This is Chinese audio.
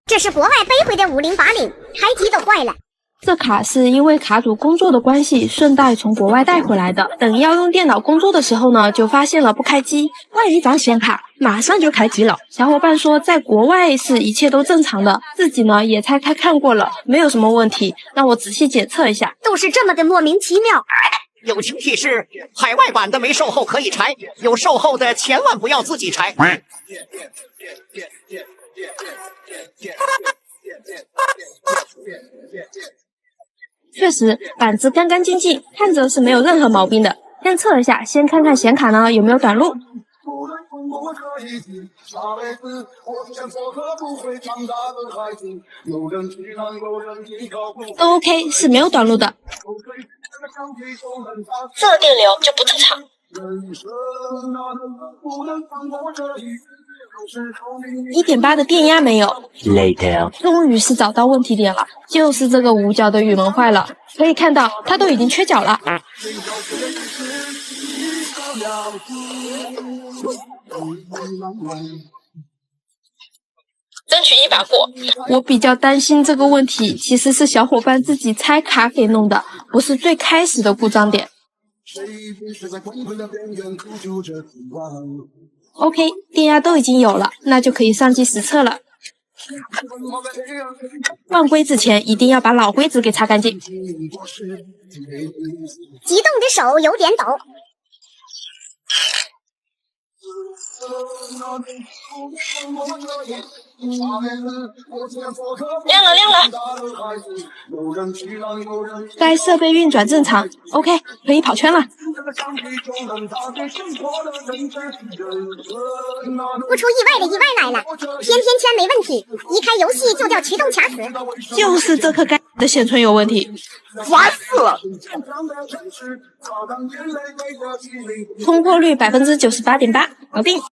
这是国外背回的5080，开机都坏了。这卡是因为卡主工作的关系，顺带从国外带回来的。等要用电脑工作的时候呢，就发现了不开机。换一张显卡，马上就开机了。小伙伴说，在国外是一切都正常的，自己呢也拆开看过了，没有什么问题。让我仔细检测一下，都是这么的莫名其妙。友情提示：海外版的没售后可以拆，有售后的千万不要自己拆。确实，板子干干净净，看着是没有任何毛病的。先测一下，先看看显卡呢有没有短路。都 OK， 是没有短路的。这电流就不正常。1.8的电压没有。终于是找到问题点了，就是这个五角的羽门坏了。可以看到它都已经缺角了。争取1把过。我比较担心这个问题其实是小伙伴自己拆卡给弄的，不是最开始的故障点。OK， 电压都已经有了，那就可以上机实测了。换龟子前一定要把老龟子给擦干净。激动的手有点抖。亮了亮了。该设备运转正常 ，OK， 可以跑圈了。不出意外的意外来了，天天圈没问题，一开游戏就掉驱动卡死。就是这颗该的显存有问题，烦死了！通过率98.8%，搞定。